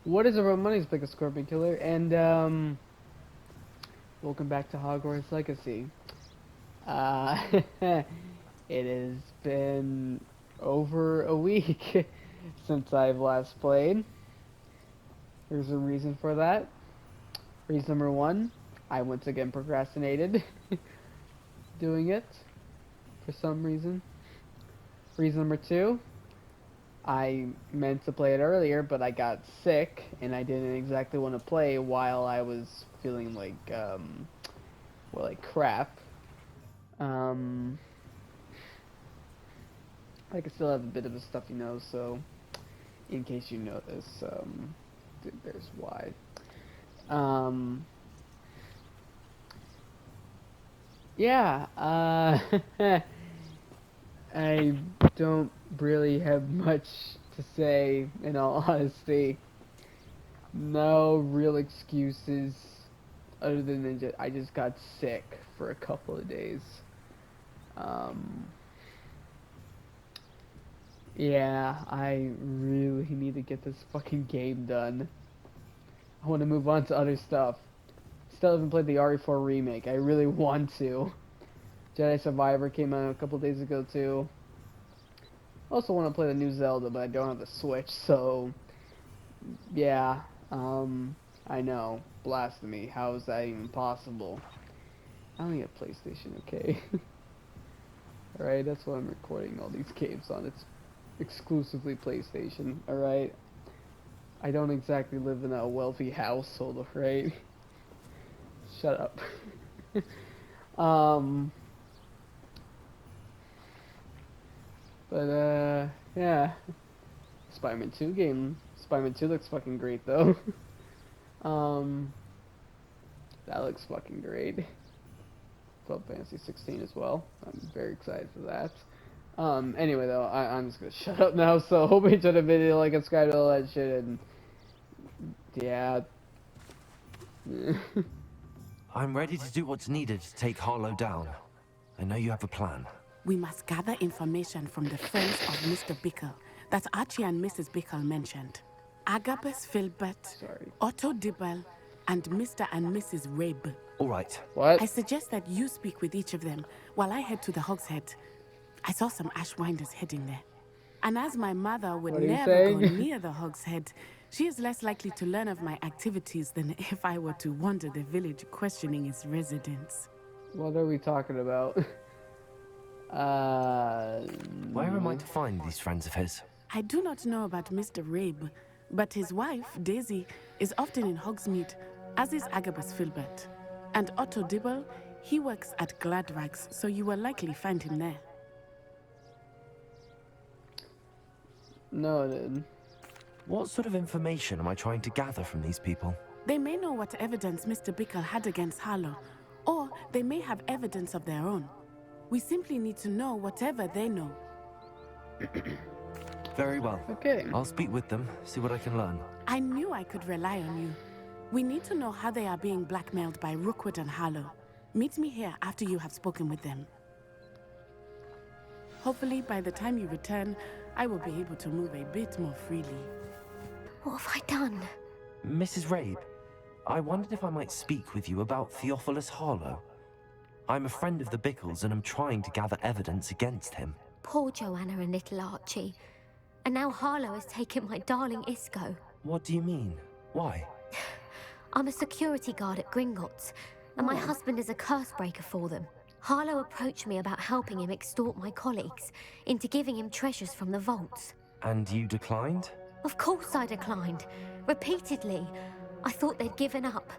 What is about money's biggest scorpion killer? And welcome back to Hogwarts Legacy. It has been over a week since I've last played. There's a reason for that. Reason number one, I once again procrastinated doing it for some reason. Reason number two, I meant to play it earlier, but I got sick and I didn't exactly want to play while I was feeling like crap. Um, I can still have a bit of a stuffy nose, so in case you notice, there's why. Um, yeah, I don't really have much to say, in all honesty. No real excuses other than I just got sick for a couple of days. Um, yeah, I really need to get this fucking game done. I want to move on to other stuff. Still haven't played the RE4 remake. I really want to. Jedi Survivor came out a couple days ago too. Also want to play the new Zelda, but I don't have the Switch, so yeah. I know. Blasphemy. How is that even possible? I only have PlayStation, okay? Alright, that's why I'm recording all these games on. It's exclusively PlayStation, alright? I don't exactly live in a wealthy household, right? Shut up. um, yeah. Spider-Man 2 game. Spider-Man 2 looks fucking great, though. um, that looks fucking great. Final Fantasy 16 as well. I'm very excited for that. Anyway, though, I'm just gonna shut up now, so hope you enjoyed the video, like, subscribe to all that shit, and yeah. I'm ready to do what's needed to take Harlow down. I know you have a plan. We must gather information from the friends of Mr. Bickle that Archie and Mrs. Bickle mentioned. Agabus Filbert, Sorry. Otto Dibble, and Mr. and Mrs. Rabe. All right. What? I suggest that you speak with each of them while I head to the Hogshead. I saw some Ashwinders heading there. And as my mother would What are you never go saying? near the Hogshead, she is less likely to learn of my activities than if I were to wander the village questioning its residents. What are we talking about? Where am I to find these friends of his? I do not know about Mr. Rabe, but his wife, Daisy, is often in Hogsmeade, as is Agabus Filbert. And Otto Dibble, he works at Gladrags, so you will likely find him there. Noted. What sort of information am I trying to gather from these people? They may know what evidence Mr. Bickle had against Harlow, or they may have evidence of their own. We simply need to know whatever they know. Very well. Okay. I'll speak with them, see what I can learn. I knew I could rely on you. We need to know how they are being blackmailed by Rookwood and Harlow. Meet me here after you have spoken with them. Hopefully, by the time you return, I will be able to move a bit more freely. What have I done? Mrs. Rabe, I wondered if I might speak with you about Theophilus Harlow. I'm a friend of the Bickles and I'm trying to gather evidence against him. Poor Joanna and little Archie. And now Harlow has taken my darling Isco. What do you mean? Why? I'm a security guard at Gringotts, and my husband is a curse breaker for them. Harlow approached me about helping him extort my colleagues into giving him treasures from the vaults. And you declined? Of course I declined. Repeatedly. I thought they'd given up,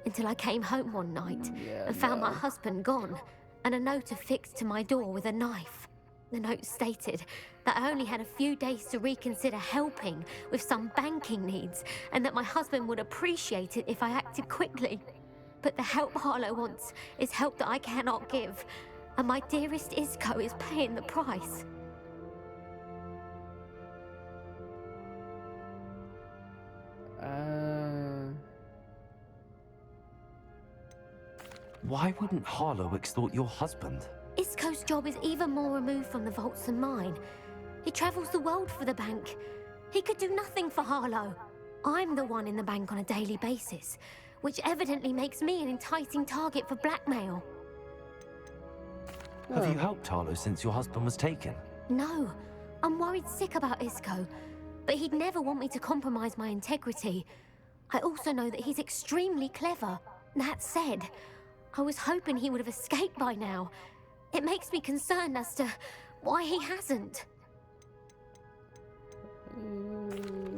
until I came home one night and found my husband gone, and a note affixed to my door with a knife. The note stated that I only had a few days to reconsider helping with some banking needs, and that my husband would appreciate it if I acted quickly. But the help Harlow wants is help that I cannot give, and my dearest Isco is paying the price. Why wouldn't Harlow extort your husband? Isco's job is even more removed from the vaults than mine. He travels the world for the bank. He could do nothing for Harlow. I'm the one in the bank on a daily basis, which evidently makes me an enticing target for blackmail. Have you helped Harlow since your husband was taken? No, I'm worried sick about Isco, but he'd never want me to compromise my integrity. I also know that he's extremely clever. That said, I was hoping he would have escaped by now. It makes me concerned as to why he hasn't.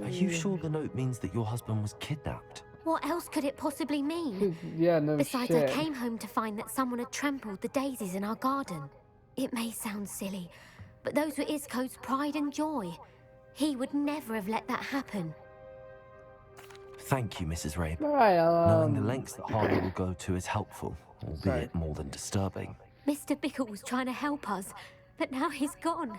Are you sure the note means that your husband was kidnapped? What else could it possibly mean? Yeah, no Besides, shit. I came home to find that someone had trampled the daisies in our garden. It may sound silly, but those were Isco's pride and joy. He would never have let that happen. Thank you, Mrs. Rabe. Alright, Knowing the lengths that Harlow will go to is helpful, albeit more than disturbing. Mr. Bickle was trying to help us, but now he's gone.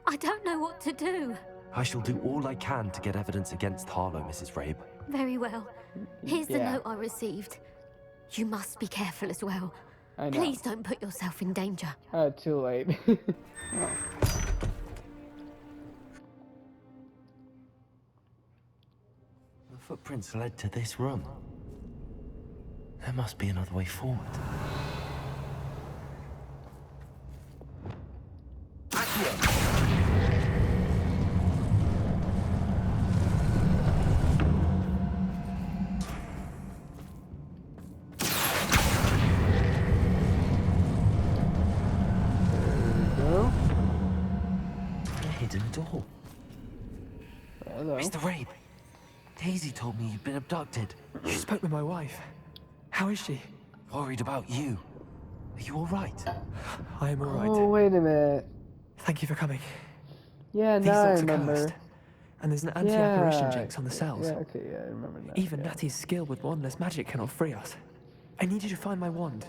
I don't know what to do. I shall do all I can to get evidence against Harlow, Mrs. Rabe. Very well. Here's the note I received. You must be careful as well. I know. Please don't put yourself in danger. Too late. Oh. The footprints led to this room. There must be another way forward. Hidden door. Hello. Mr. Rabe, Daisy told me you'd been abducted. You spoke with my wife. How is she? Worried about you. Are you all right? I am all right. Oh, wait a minute. Thank you for coming. Yeah, These now I locks are remember. cursed, and there's an anti-apparition Yeah. jinx on the cells. Yeah, okay, yeah, I remember now. Even yeah. Natty's skill with wandless magic cannot free us. I need you to find my wand.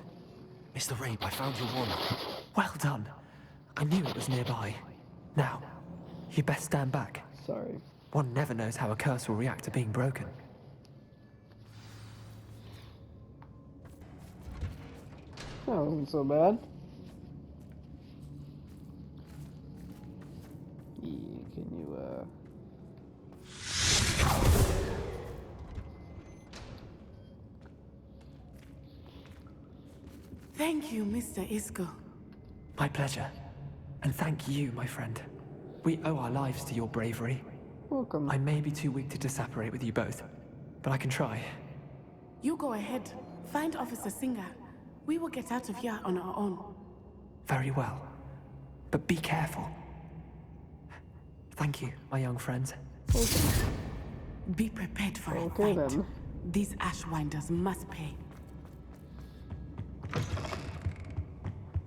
Mr. Rabe, I found your wand. Well done. I knew it was nearby. Now, you best stand back. Sorry. One never knows how a curse will react to being broken. That wasn't so bad. Yeah, can you, Thank you, Mr. Isco. My pleasure. And thank you, my friend. We owe our lives to your bravery. welcome. I may be too weak to disapparate with you both, but I can try. You go ahead. Find Officer Singer. We will get out of here on our own. Very well. But be careful. Thank you, my young friends. Be prepared for a Okay, fight. then. These Ashwinders must pay.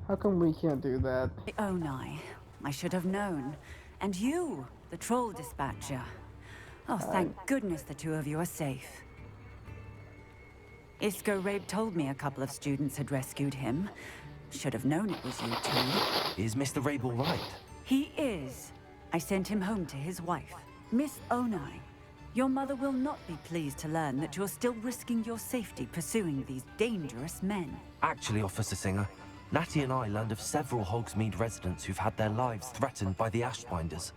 How come we can't do that? Oh, Nye. I should have known. And you, the troll dispatcher. Oh, thank goodness the two of you are safe. Isco Rabe told me a couple of students had rescued him. Should have known it was you two. Is Mr. Rabe all right? He is. I sent him home to his wife, Miss Onai. Your mother will not be pleased to learn that you're still risking your safety pursuing these dangerous men. Actually, Officer Singer, Natty and I learned of several Hogsmeade residents who've had their lives threatened by the Ashwinders.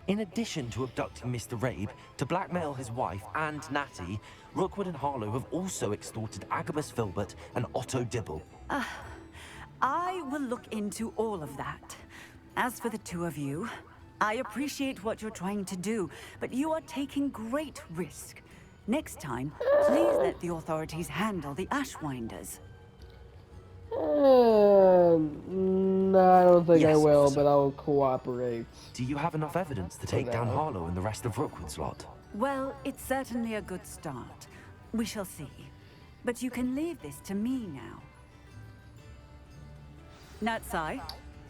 In addition to abducting Mr. Rabe to blackmail his wife and Natty, Rookwood and Harlow have also extorted Agabus Filbert and Otto Dibble. I will look into all of that. As for the two of you, I appreciate what you're trying to do, but you are taking great risk. Next time, please let the authorities handle the Ashwinders. No, I don't think I Yes, will, officer. but I'll cooperate. Do you have enough evidence to take down now. Harlow and the rest of Rookwood's lot? Well, it's certainly a good start. We shall see. But you can leave this to me now. Natsai,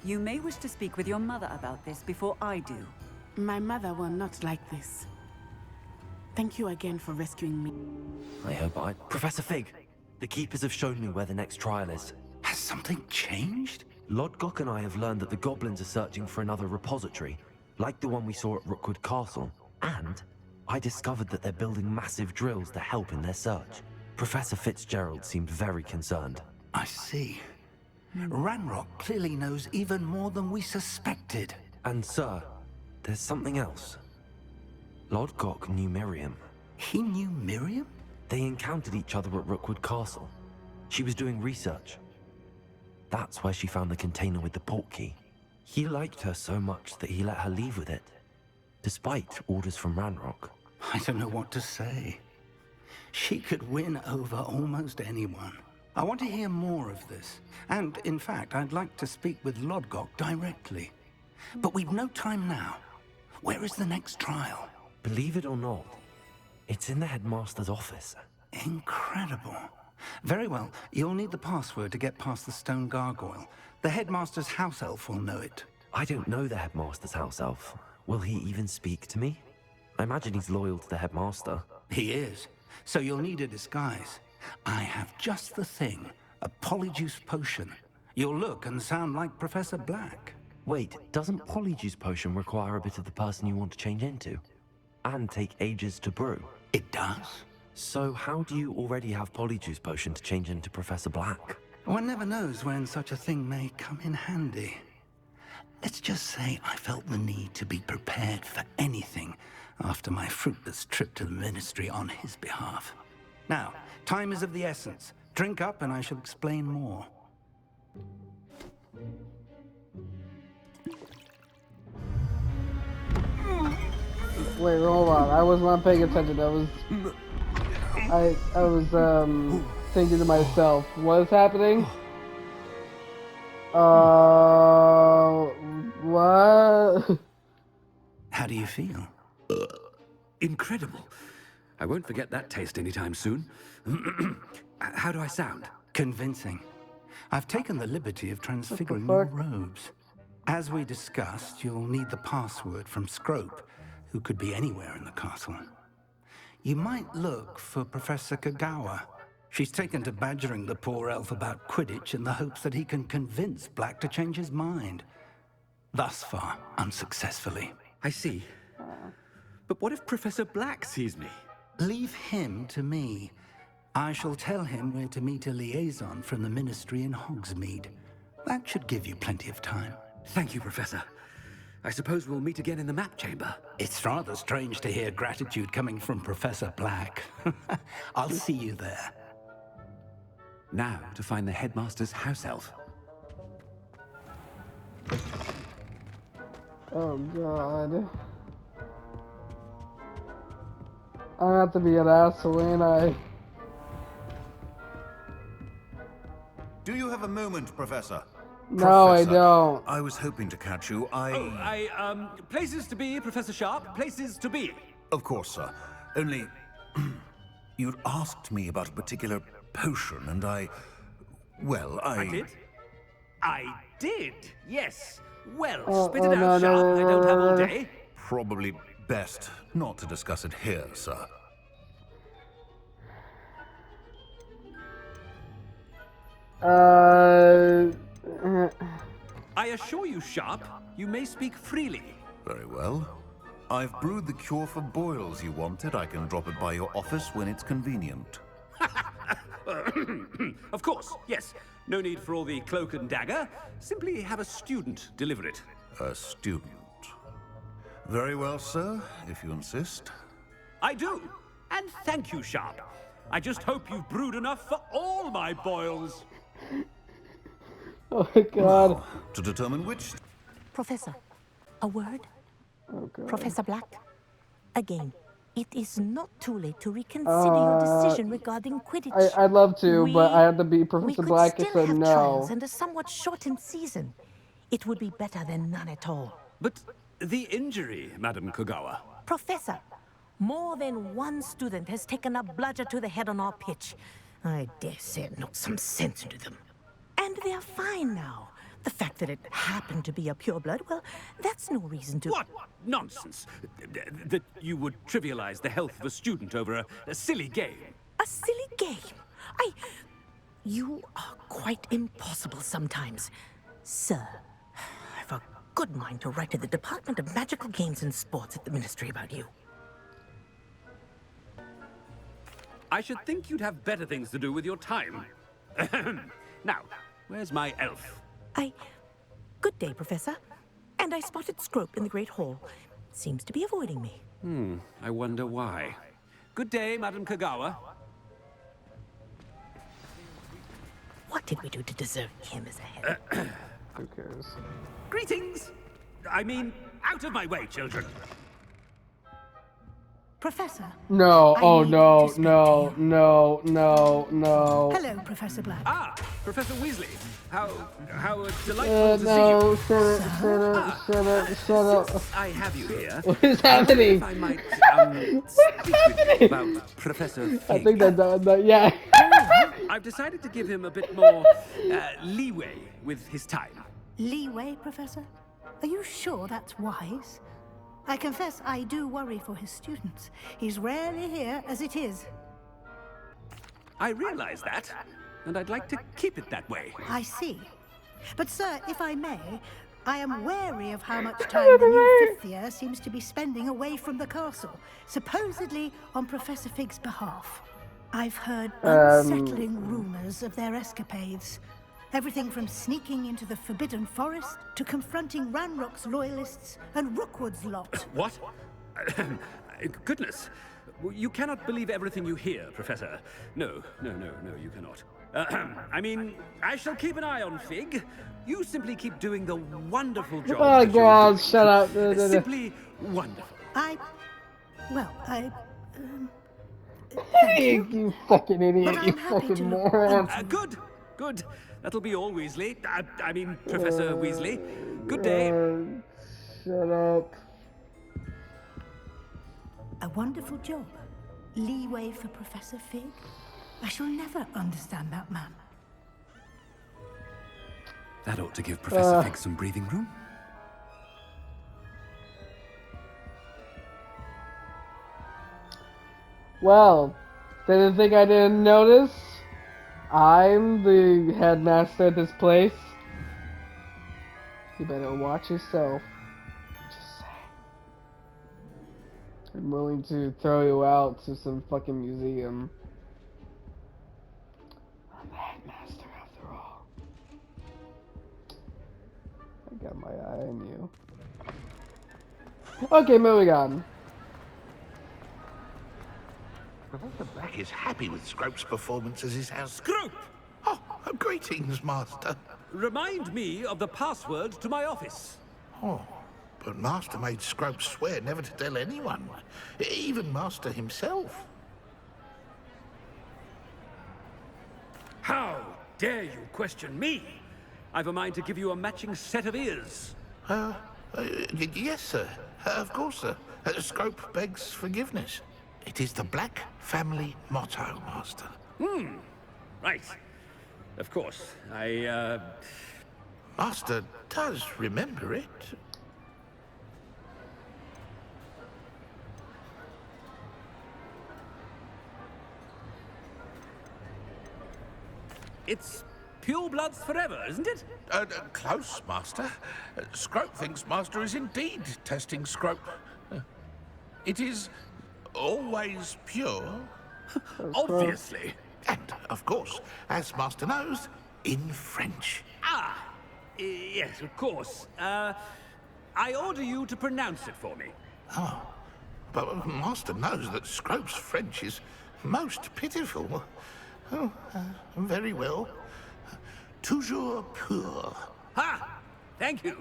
you may wish to speak with your mother about this before I do. My mother will not like this. Thank you again for rescuing me. I hope I... Professor Fig, the Keepers have shown me where the next trial is. Has something changed? Lodgok and I have learned that the goblins are searching for another repository, like the one we saw at Rookwood Castle. And I discovered that they're building massive drills to help in their search. Professor Fitzgerald seemed very concerned. I see. Ranrock clearly knows even more than we suspected. And sir, there's something else. Lodgok knew Miriam. He knew Miriam? They encountered each other at Rookwood Castle. She was doing research. That's where she found the container with the portkey. He liked her so much that he let her leave with it, despite orders from Ranrock. I don't know what to say. She could win over almost anyone. I want to hear more of this. And, in fact, I'd like to speak with Lodgok directly. But we've no time now. Where is the next trial? Believe it or not, it's in the headmaster's office. Incredible. Very well, you'll need the password to get past the stone gargoyle. The headmaster's house elf will know it. I don't know the headmaster's house elf. Will he even speak to me? I imagine he's loyal to the headmaster. He is. So you'll need a disguise. I have just the thing. A polyjuice potion. You'll look and sound like Professor Black. Wait, doesn't Polyjuice Potion require a bit of the person you want to change into? And take ages to brew? It does. So how do you already have Polyjuice Potion to change into Professor Black? One never knows when such a thing may come in handy. Let's just say I felt the need to be prepared for anything after my fruitless trip to the Ministry on his behalf. Now, time is of the essence. Drink up and I shall explain more. Wait, hold on. I was not paying attention. I was thinking to myself, what is happening? What? How do you feel? Incredible. I won't forget that taste anytime soon. How do I sound? Convincing. I've taken the liberty of transfiguring your robes. As we discussed, you'll need the password from Scrope, who could be anywhere in the castle. You might look for Professor Kagawa. She's taken to badgering the poor elf about Quidditch in the hopes that he can convince Black to change his mind. Thus far, unsuccessfully. I see. But what if Professor Black sees me? Leave him to me. I shall tell him where to meet a liaison from the Ministry in Hogsmeade. That should give you plenty of time. Thank you, Professor. I suppose we'll meet again in the map chamber. It's rather strange to hear gratitude coming from Professor Black. I'll see you there. Now to find the headmaster's house elf. Oh god. I have to be an asshole, ain't I? Do you have a moment, Professor? No, Professor, I don't. I was hoping to catch you. Places to be, Professor Sharp. Places to be. Of course, sir. Only... you'd asked me about a particular potion, and Well, I did? I did, yes. Well, spit it out, Sharp. I don't have all day. Probably best not to discuss it here, sir. I assure you, Sharp, you may speak freely. Very well. I've brewed the cure for boils you wanted. I can drop it by your office when it's convenient. Of course, yes. No need for all the cloak and dagger. Simply have a student deliver it. A student. Very well, sir, if you insist. I do. And thank you, Sharp. I just hope you've brewed enough for all my boils. Oh my god. Now, to determine which... Professor, a word? Oh god. Professor Black, again, it is not too late to reconsider your decision regarding Quidditch. I'd love to, but I have to be Professor Black if I have no. trials and a somewhat shortened season. It would be better than none at all. But the injury, Madam Kagawa. Professor, more than one student has taken a bludger to the head on our pitch. I dare say it knocked some sense into them. And they're fine now. The fact that it happened to be a pureblood, well, that's no reason to... What nonsense! That you would trivialize the health of a student over a silly game. A silly game? You are quite impossible sometimes. Sir, I've a good mind to write to the Department of Magical Games and Sports at the Ministry about you. I should think you'd have better things to do with your time. Now, where's my elf? Good day, Professor. And I spotted Scrope in the Great Hall. Seems to be avoiding me. I wonder why. Good day, Madam Kagawa. What did we do to deserve him as a head? Who cares? Greetings! I mean, out of my way, children. Professor. No, I oh need no, to speak no, to you. no, no, no. Hello, Professor Black. Ah, Professor Weasley. How delightful to see No, you. shut up. I have you here. What is I wonder happening? if I might speak with you about Professor Fig. I think yeah. I've decided to give him a bit more leeway with his time. Leeway, Professor? Are you sure that's wise? I confess I do worry for his students. He's rarely here as it is. I realize that, and I'd like to keep it that way. I see. But sir, if I may, I am wary of how much time the new fifth year seems to be spending away from the castle, supposedly on Professor Fig's behalf. I've heard unsettling rumors of their escapades. Everything from sneaking into the Forbidden Forest to confronting Ranrock's loyalists and Rookwood's lot. What? Goodness. You cannot believe everything you hear, Professor. No, you cannot. I mean, I shall keep an eye on Fig. You simply keep doing the wonderful job. Oh god, shut up. Simply wonderful. You fucking idiot, you fucking moron. Good. That'll be all, Weasley. I mean, Professor Weasley. Good day. Shut up. A wonderful job. Leeway for Professor Fig. I shall never understand that man. That ought to give Professor Fig some breathing room. Well, didn't think I didn't notice. I'm the headmaster at this place. You better watch yourself. Just saying. I'm willing to throw you out to some fucking museum. I'm the headmaster after all. I got my eye on you. Okay, moving on. Professor Black is happy with Scrope's performance as his house. Scrope! Oh, greetings, Master. Remind me of the password to my office. Oh, but Master made Scrope swear never to tell anyone, even Master himself. How dare you question me? I've a mind to give you a matching set of ears. Yes, sir. Of course, sir. Scrope begs forgiveness. It is the Black family motto, Master. Right. Of course. Master does remember it. It's pure bloods forever, isn't it? Close, Master. Scrope thinks Master is indeed testing Scrope. It is always pure. Obviously. And, of course, as Master knows, in French. Yes, of course. I order you to pronounce it for me. Oh, but Master knows that Scrope's French is most pitiful. Oh, very well. Toujours pur. Ha! Thank you.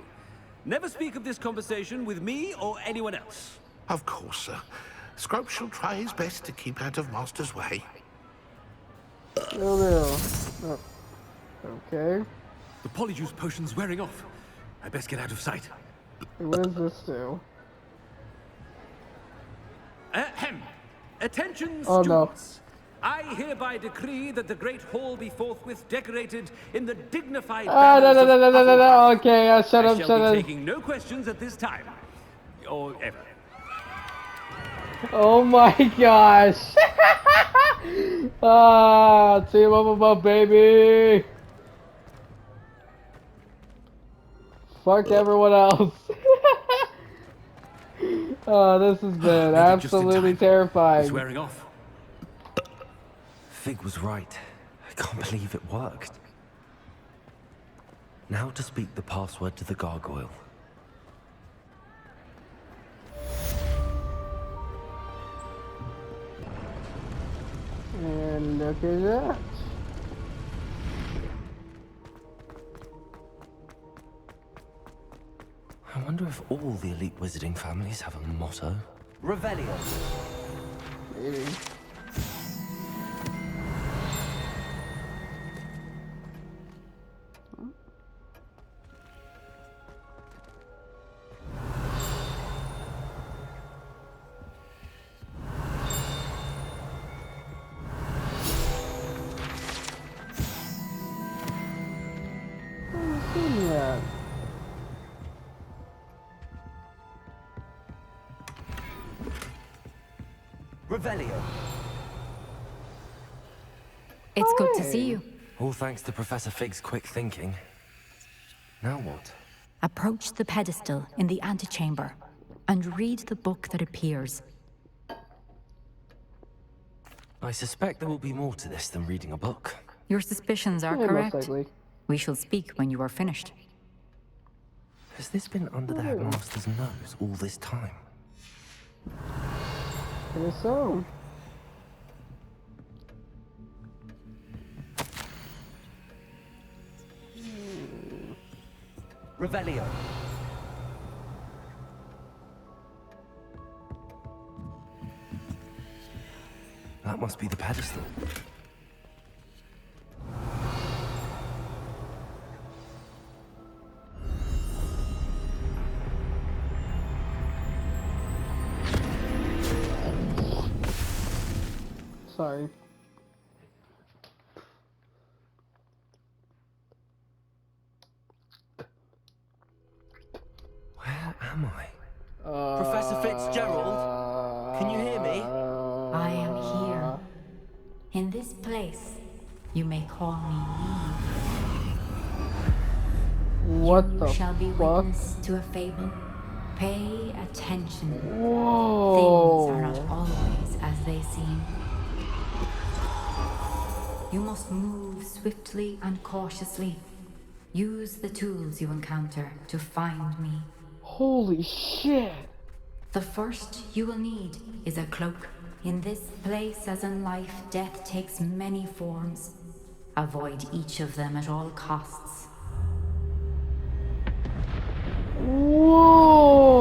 Never speak of this conversation with me or anyone else. Of course, sir. Scrope shall try his best to keep out of Master's way. Oh. Okay. The polyjuice potion's wearing off. I best get out of sight. What does this do? Attention, Oh, students. No. I hereby decree that the Great Hall be forthwith decorated in the dignified banners of no. Okay, shut up, I shall be taking no questions at this time. Or ever. Oh my gosh! Team up above, baby! Fuck everyone else. Oh, this has been absolutely terrifying. It's wearing off. Fig was right. I can't believe it worked. Now to speak the password to the gargoyle. And look at that. I wonder if all the elite wizarding families have a motto. Revelio. Maybe. Yeah. Revelio. It's good to see you. All thanks to Professor Fig's quick thinking. Now what? Approach the pedestal in the antechamber and read the book that appears. I suspect there will be more to this than reading a book. Your suspicions are Yeah, most correct. likely. We shall speak when you are finished. Has this been under the headmaster's nose all this time? I guess so. Revelio. That must be the pedestal. Sorry. Where am I? Professor Fitzgerald? Can you hear me? I am here. In this place, you may call me What you the shall be fuck? witness to a fable. Pay attention. Whoa. Things are not always as they seem. You must move swiftly and cautiously. Use the tools you encounter to find me. Holy shit. The first you will need is a cloak. In this place, as in life, death takes many forms. Avoid each of them at all costs. Whoa.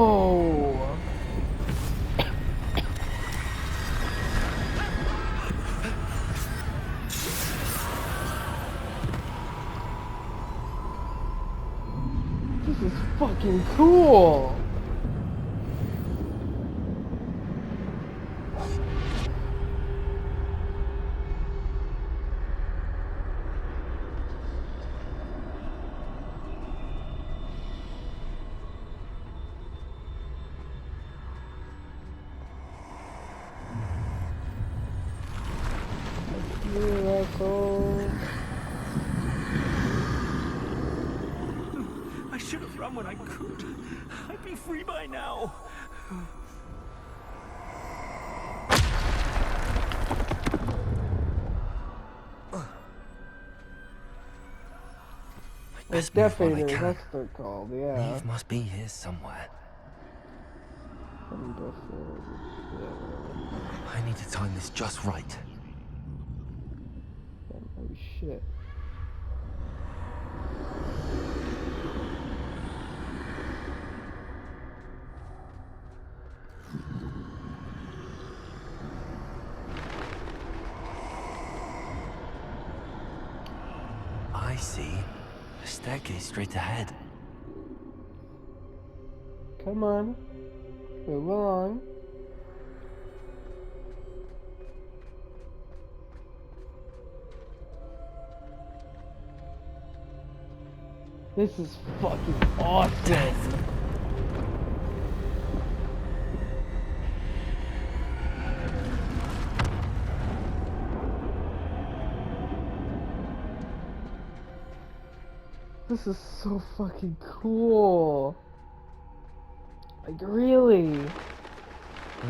This is fucking cool. I should have run when I could. I'd be free by now. It's Death Eater, that's what they're called, yeah. Eve must be here somewhere. I need to time this just right. Oh shit. I see. A staircase straight ahead. Come on. Move along. This is fucking awesome. This is so fucking cool. Like, really?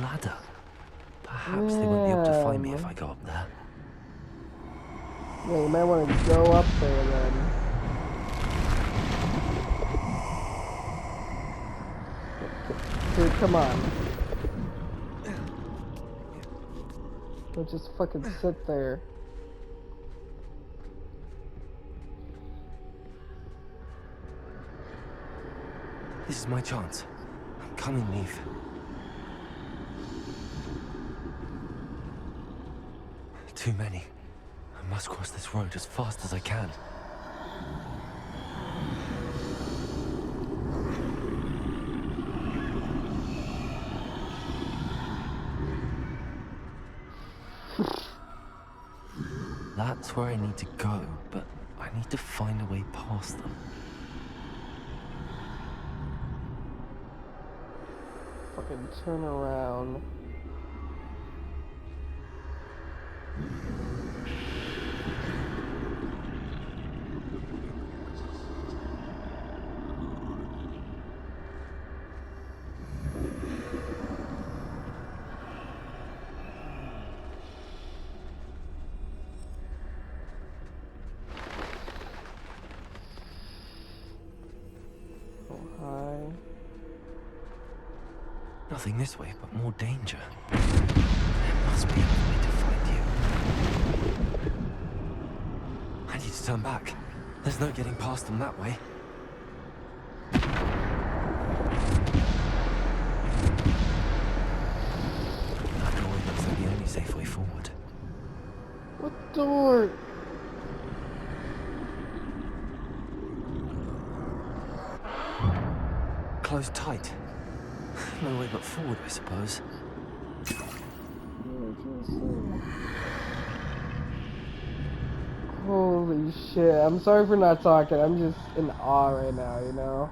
Ladder. Perhaps they won't be able to find me if I go up there. Yeah, you might want to go up there then. Dude, come on. Or just fucking sit there. This is my chance. Come and leave. Too many. I must cross this road as fast as I can. That's where I need to go, but I need to find a way past them. Fucking turn around. Nothing this way, but more danger. There must be a way to find you. I need to turn back. There's no getting past them that way. That doorway looks like the only safe way forward. What door? Closed tight. No way but forward, I suppose. Holy shit. I'm sorry for not talking. I'm just in awe right now, you know?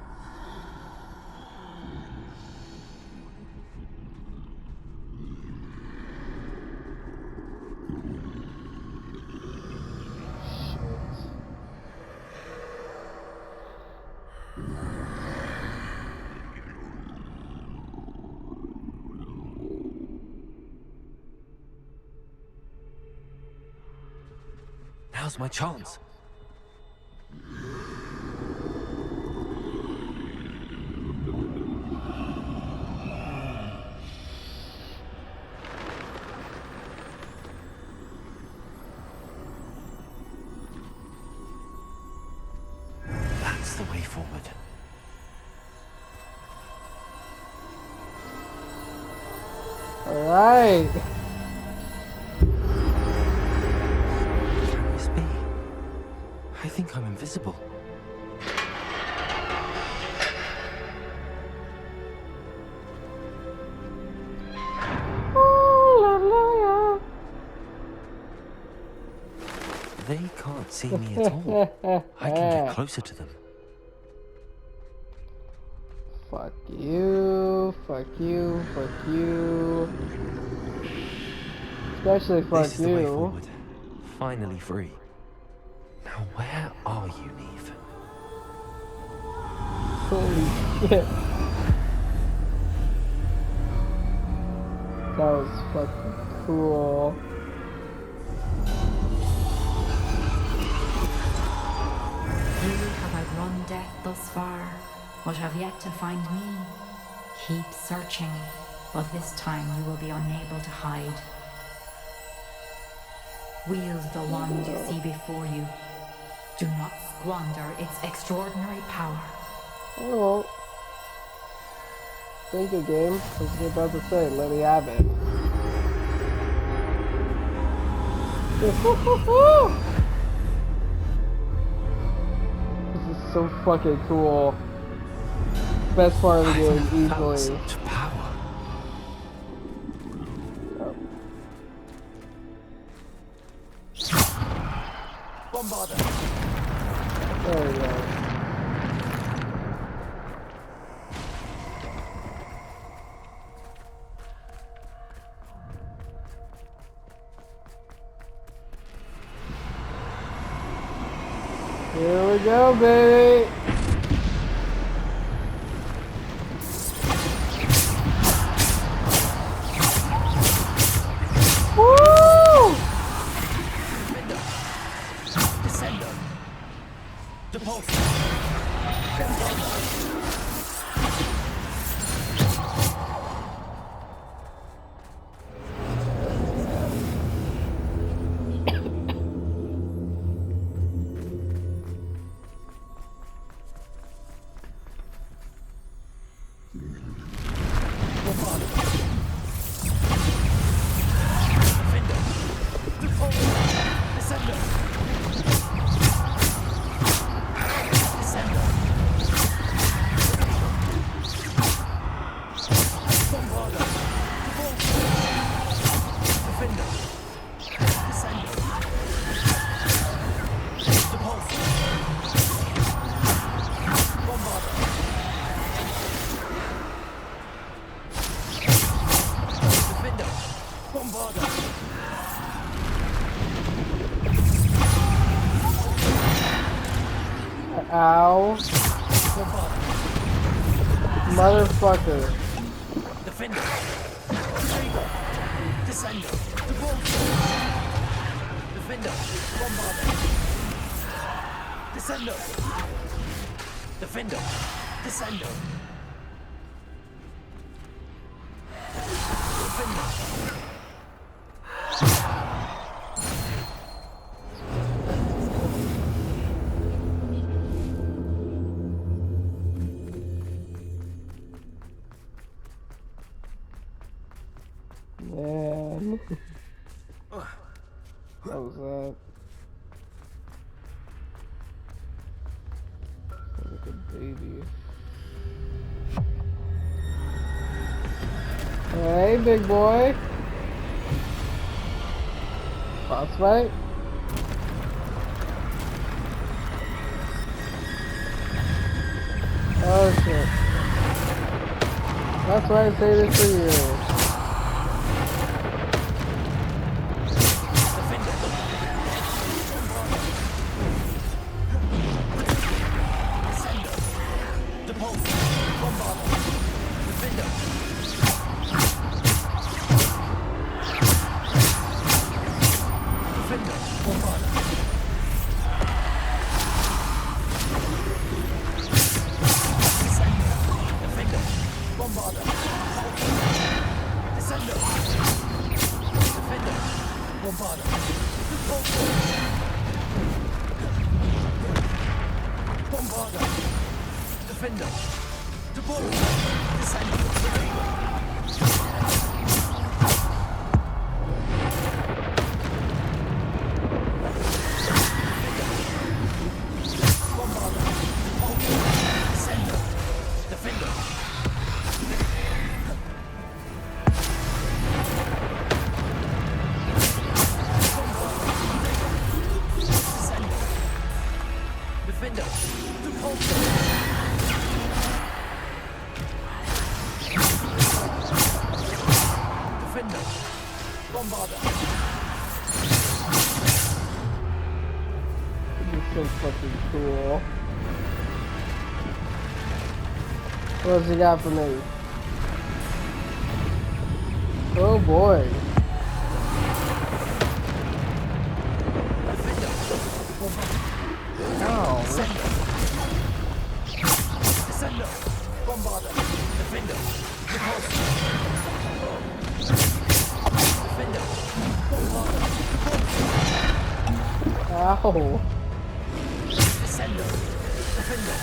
Now's my chance. That's the way forward. All right. I think I'm invisible. They can't see me at all. I can get closer to them. Fuck you, fuck you, fuck you. Especially fuck This is the way you. forward. Finally free. Now where are you, Neve? Holy shit. That was fucking cool. You have outrun death thus far, but have yet to find me. Keep searching, but this time you will be unable to hide. Wield the wand you see before you. Do not squander its extraordinary power. Oh. Thank you, game. I was about to say, let me have it. This is so fucking cool. Best part of the game, easily. Such power. There we go. Here we go, baby! Woo! Descender. Depulse. Ow. Motherfucker. Defender. Trigger. Descender. Devolver. Defender. Bombarder. Descender. Defender. Descender. Defender. Man. What was that? Sounds like a baby. Hey, big boy. Boss fight? Oh shit. That's why I say this for you. What's he got for me? Oh boy. Ow. Descender. Bombarder. Defender. Defender. Bombarder. Ow. Descender. Defender.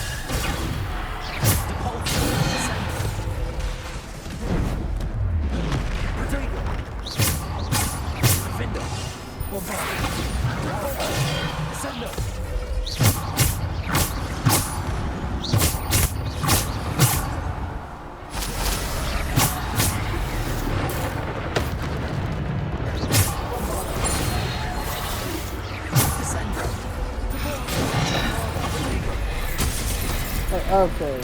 Okay.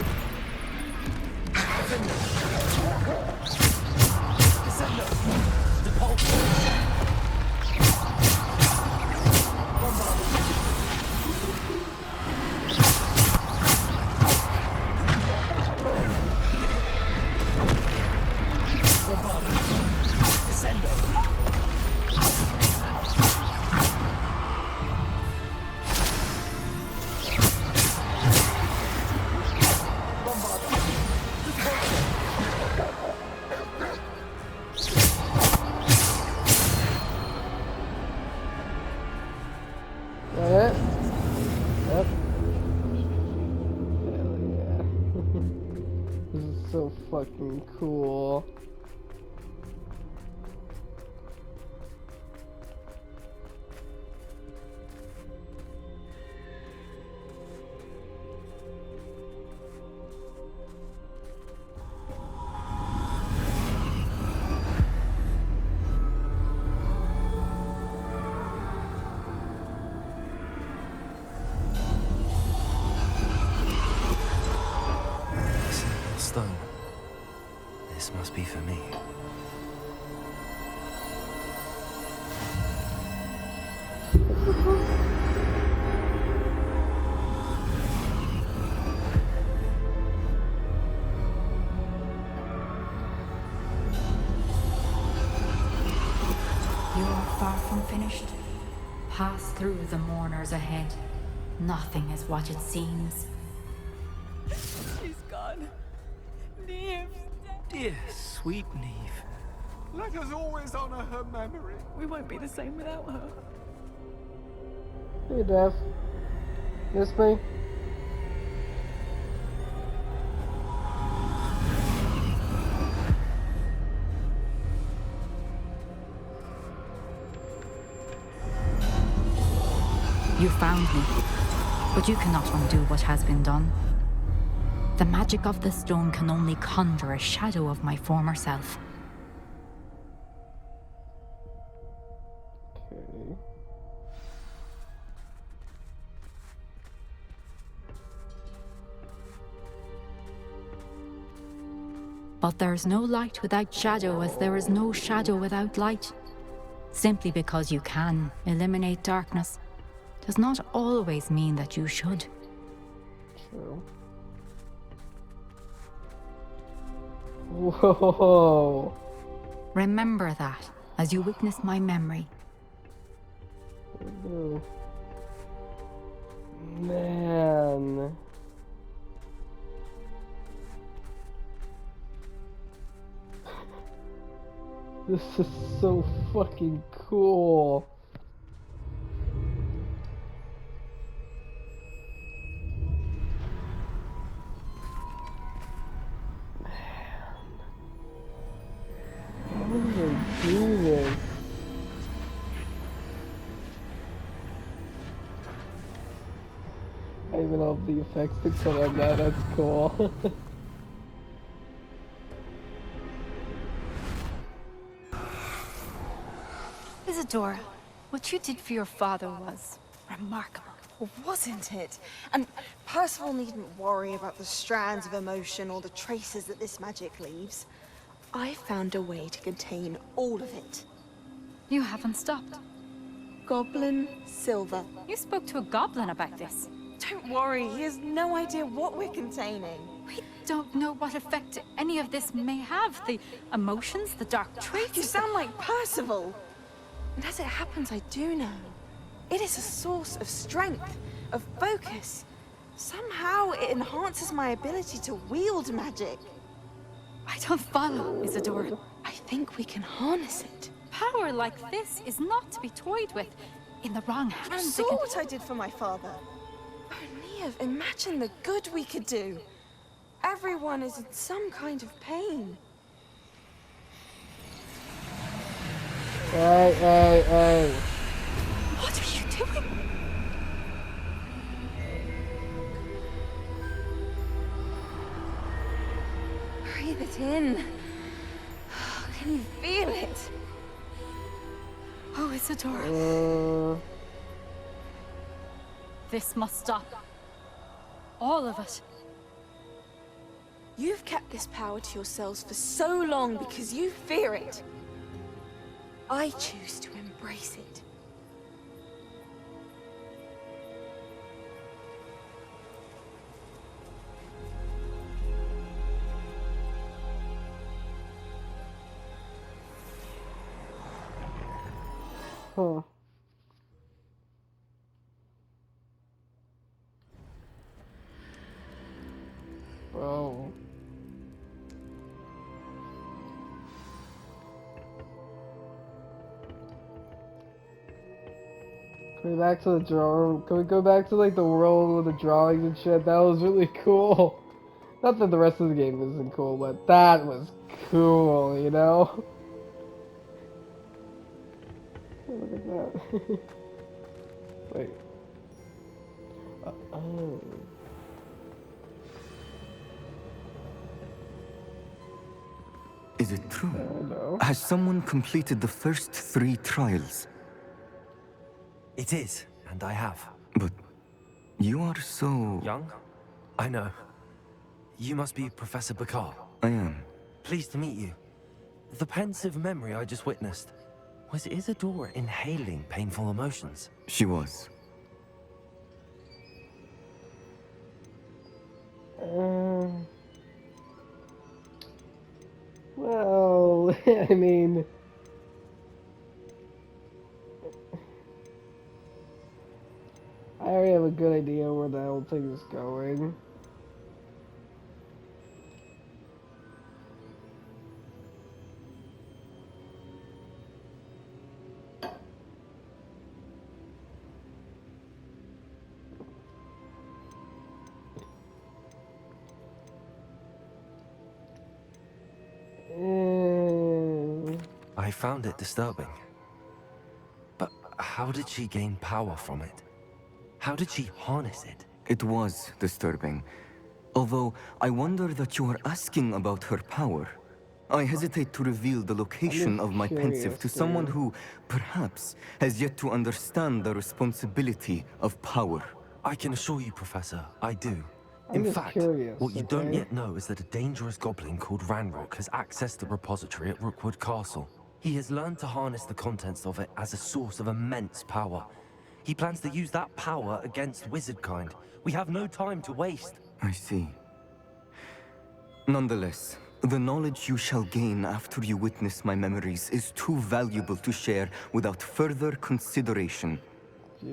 So fucking cool. Stone. This must be for me. far from finished. Pass through the mourners ahead. Nothing is what it seems. She's gone. Neve's dead. Dear, sweet Neve. Let us always honor her memory. We won't be the same without her. Hey, Dev. Miss me? You found me, but you cannot undo what has been done. The magic of the stone can only conjure a shadow of my former self. Okay. But there is no light without shadow, as there is no shadow without light. Simply because you can eliminate darkness does not always mean that you should. True. Whoa. Remember that as you witness my memory. Oh, man. This is so fucking cool. How do they do this? I even have the effects to come on that, that's cool. Isadora, what you did for your father was remarkable. Well, wasn't it? And Percival needn't worry about the strands of emotion or the traces that this magic leaves. I found a way to contain all of it. You haven't stopped. Goblin Silver. You spoke to a goblin about this. Don't worry, he has no idea what we're containing. We don't know what effect any of this may have. The emotions, the dark traits. You sound like Percival. And as it happens, I do know. It is a source of strength, of focus. Somehow it enhances my ability to wield magic. I don't follow, Isadora. I think we can harness it. Power like this is not to be toyed with. In the wrong You hands, saw what I did for my father. Oh, Neve, imagine the good we could do. Everyone is in some kind of pain. Hey. What are you doing? Breathe it in. Can you feel it? Oh, Isadora. This must stop. All of it. You've kept this power to yourselves for so long because you fear it. I choose to embrace it. Huh. Bro. Can we back to the drawing? Can we go back to like the world with the drawings and shit? That was really cool. Not that the rest of the game isn't cool, but that was cool, you know? Look at that. Wait. Oh. Is it true? No. Has someone completed the first 3 trials? It is, and I have. But you are so... Young? I know. You must be Professor Bakar. I am. Pleased to meet you. The pensive memory I just witnessed. Was Isadora inhaling painful emotions? She was. Well, I mean... have a good idea where the whole thing is going. I found it disturbing. But how did she gain power from it? How did she harness it? It was disturbing. Although, I wonder that you are asking about her power. I hesitate to reveal the location of my pensive to someone who, perhaps, has yet to understand the responsibility of power. I can assure you, Professor, I do. In fact, what you don't yet know is that a dangerous goblin called Ranrock has accessed the repository at Rookwood Castle. He has learned to harness the contents of it as a source of immense power. He plans to use that power against wizardkind. We have no time to waste. I see. Nonetheless, the knowledge you shall gain after you witness my memories is too valuable to share without further consideration.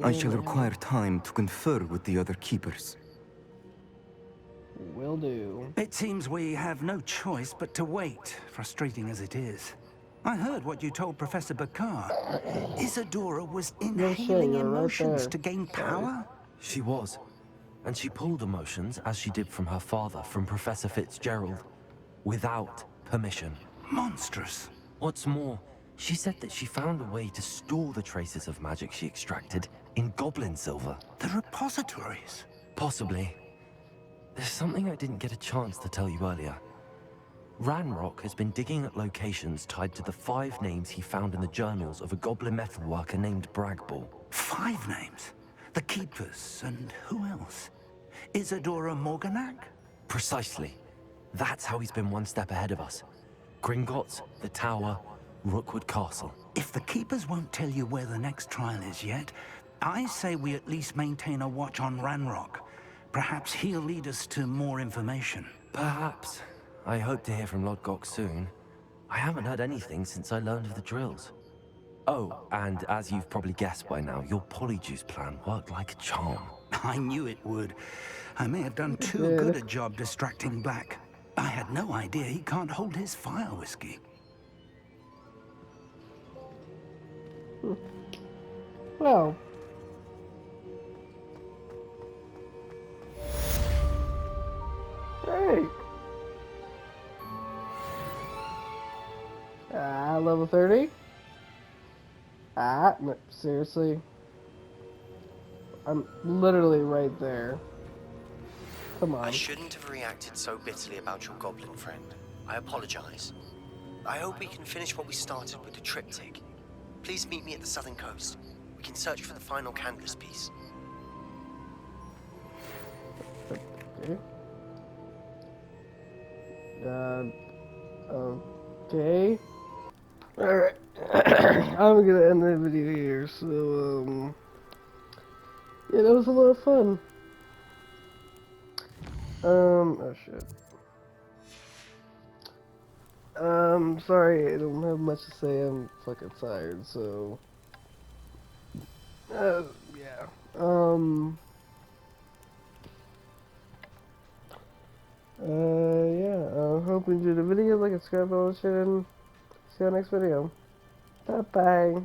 I shall require time to confer with the other keepers. Will do. It seems we have no choice but to wait, frustrating as it is. I heard what you told Professor Bakar. Isadora was inhaling emotions to gain power? She was. And she pulled emotions, as she did from her father, from Professor Fitzgerald, without permission. Monstrous. What's more, she said that she found a way to store the traces of magic she extracted in goblin silver. The repositories? Possibly. There's something I didn't get a chance to tell you earlier. Ranrock has been digging at locations tied to the 5 names he found in the journals of a goblin metalworker named Bragball. 5 names? The Keepers, and who else? Isadora Morganac? Precisely. That's how he's been one step ahead of us. Gringotts, the Tower, Rookwood Castle. If the Keepers won't tell you where the next trial is yet, I say we at least maintain a watch on Ranrock. Perhaps he'll lead us to more information. Perhaps. I hope to hear from Lodgok soon. I haven't heard anything since I learned of the drills. Oh, and as you've probably guessed by now, your polyjuice plan worked like a charm. I knew it would. I may have done too good a job distracting Black. I had no idea he can't hold his fire whiskey. Well. Great. Level 30? No, seriously? I'm literally right there. Come on. I shouldn't have reacted so bitterly about your goblin friend. I apologize. I hope we can finish what we started with the triptych. Please meet me at the southern coast. We can search for the final Canvas piece. Okay. Okay. Alright. I'm gonna end the video here, so, yeah, that was a lot of fun. Oh shit. Sorry, I don't have much to say, I'm fucking tired, so, yeah, yeah, I hope you enjoyed the video, like and subscribe, all that shit, and see you on the next video. Bye-bye.